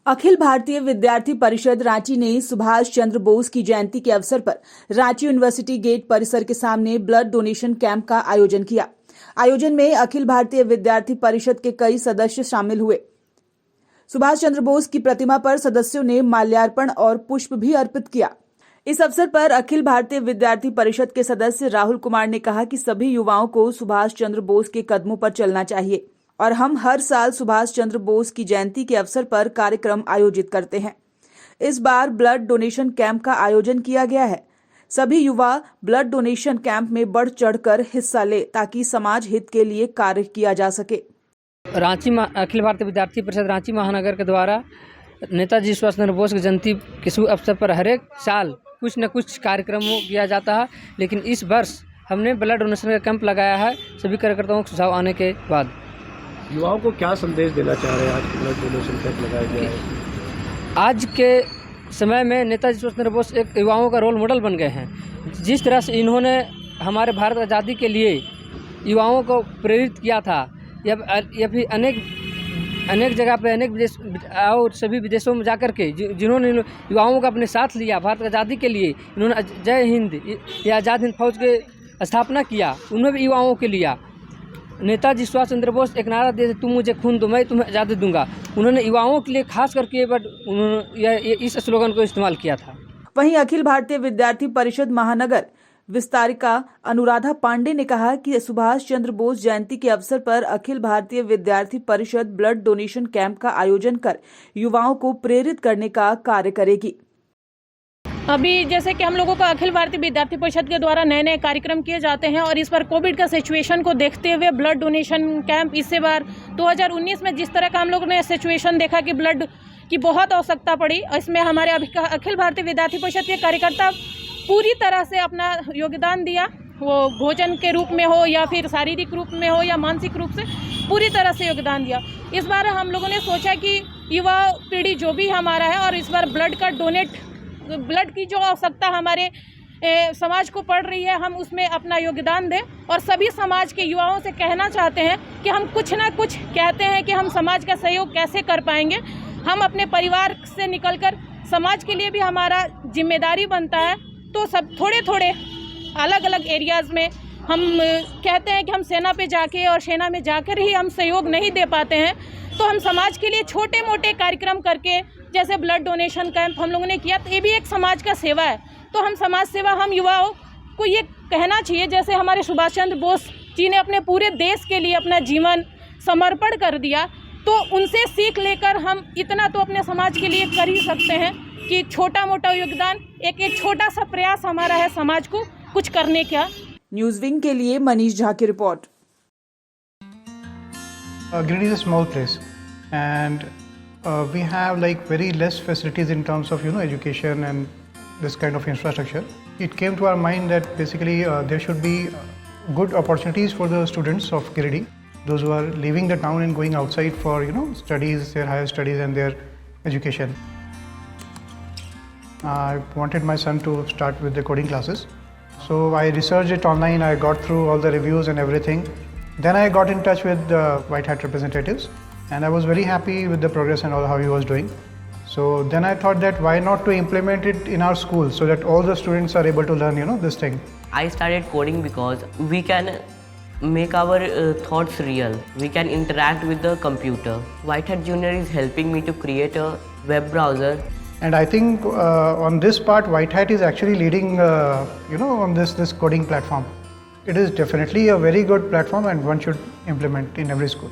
अखिल भारतीय विद्यार्थी परिषद रांची ने सुभाष चंद्र बोस की जयंती के अवसर पर रांची यूनिवर्सिटी गेट परिसर के सामने ब्लड डोनेशन कैंप का आयोजन किया। आयोजन में अखिल भारतीय विद्यार्थी परिषद के कई सदस्य शामिल हुए। सुभाष चंद्र बोस की प्रतिमा पर सदस्यों ने माल्यार्पण और पुष्प भी अर्पित किया। इस अवसर पर अखिल भारतीय विद्यार्थी परिषद के सदस्य राहुल कुमार ने कहा कि सभी युवाओं को सुभाष चंद्र बोस के कदमों पर चलना चाहिए और हम हर साल सुभाष चंद्र बोस की जयंती के अवसर पर कार्यक्रम आयोजित करते हैं। इस बार ब्लड डोनेशन कैंप का आयोजन किया गया है। सभी युवा ब्लड डोनेशन कैंप में बढ़ चढ़कर हिस्सा ले ताकि समाज हित के लिए कार्य किया जा सके। रांची अखिल भारतीय विद्यार्थी परिषद रांची महानगर के द्वारा नेताजी सुभाष चंद्र बोस की जयंती के शुभ अवसर पर हर एक साल कुछ न कुछ कार्यक्रमों किया जाता है, लेकिन इस वर्ष हमने ब्लड डोनेशन का कैंप लगाया है। सभी कार्यकर्ताओं को सुझाव आने के बाद युवाओं को क्या संदेश देना चाह रहे हैं? आज ब्लड डोनेशन कैंप लगाया गया है। आज के समय में नेताजी सुभाष चंद्र बोस एक युवाओं का रोल मॉडल बन गए हैं। जिस तरह से इन्होंने हमारे भारत आज़ादी के लिए युवाओं को प्रेरित किया था, यह भी अनेक जगह पे अनेक विदेश और सभी विदेशों में जाकर के जिन्होंने युवाओं का अपने साथ लिया भारत आज़ादी के लिए, इन्होंने जय हिंद या आज़ाद हिंद फौज के स्थापना किया, उन्होंने भी युवाओं के लिया। नेताजी सुभाष चंद्र बोस एक नारा दिए थे, तुम मुझे खून दो मैं तुम्हें आज़ादी दूंगा। उन्होंने युवाओं के लिए खास करके उन्होंने इस स्लोगन को इस्तेमाल किया था। वहीं अखिल भारतीय विद्यार्थी परिषद महानगर विस्तारिका अनुराधा पांडे ने कहा कि सुभाष चंद्र बोस जयंती के अवसर पर अखिल भारतीय विद्यार्थी परिषद ब्लड डोनेशन कैंप का आयोजन कर युवाओं को प्रेरित करने का कार्य करेगी। अभी जैसे कि हम लोगों का अखिल भारतीय विद्यार्थी परिषद के द्वारा नए नए कार्यक्रम किए जाते हैं और इस बार कोविड का सिचुएशन को देखते हुए ब्लड डोनेशन कैंप इस बार 2019 में जिस तरह का हम लोगों ने सिचुएशन देखा कि ब्लड की बहुत आवश्यकता पड़ी, इसमें हमारे अखिल भारतीय विद्यार्थी परिषद के कार्यकर्ता पूरी तरह से अपना योगदान दिया, वो भोजन के रूप में हो या फिर शारीरिक रूप में हो या मानसिक रूप से पूरी तरह से योगदान दिया। इस बार हम लोगों ने सोचा कि युवा पीढ़ी जो भी हमारा है और इस बार ब्लड की जो आवश्यकता हमारे समाज को पड़ रही है, हम उसमें अपना योगदान दें और सभी समाज के युवाओं से कहना चाहते हैं कि हम कुछ ना कुछ कहते हैं कि हम समाज का सहयोग कैसे कर पाएंगे। हम अपने परिवार से निकलकर समाज के लिए भी हमारा जिम्मेदारी बनता है, तो सब थोड़े थोड़े अलग अलग एरियाज़ में हम कहते हैं कि हम सेना पे जाके और सेना में जाकर ही हम सहयोग नहीं दे पाते हैं, तो हम समाज के लिए छोटे मोटे कार्यक्रम करके जैसे ब्लड डोनेशन कैंप हम लोगों ने किया, तो ये भी एक समाज का सेवा है। तो हम समाज सेवा हम युवाओं को ये कहना चाहिए, जैसे हमारे सुभाष चंद्र बोस जी ने अपने पूरे देश के लिए अपना जीवन समर्पण कर दिया, तो उनसे सीख लेकर हम इतना तो अपने समाज के लिए कर ही सकते हैं कि छोटा मोटा योगदान, एक छोटा सा प्रयास हमारा है समाज को कुछ करने का। न्यूज़ विंग के लिए मनीष झा की report. Giridih is a small place and we have like very less facilities in terms of education and this kind of infrastructure. It came to our mind that basically there should be good opportunities for the students of Giridih, those who are leaving the town and going outside for studies, their higher studies and their education. I wanted my son to start with the coding classes, so I researched it online. I got through all the reviews and everything. Then I got in touch with the White Hat representatives and I was very happy with the progress and all how he was doing. So then I thought that why not to implement it in our school so that all the students are able to learn this thing. I started coding because we can make our thoughts real. We can interact with the computer. White Hat Junior is helping me to create a web browser. And I think on this part White Hat is actually leading on this coding platform. It is definitely a very good platform and one should implement in every school.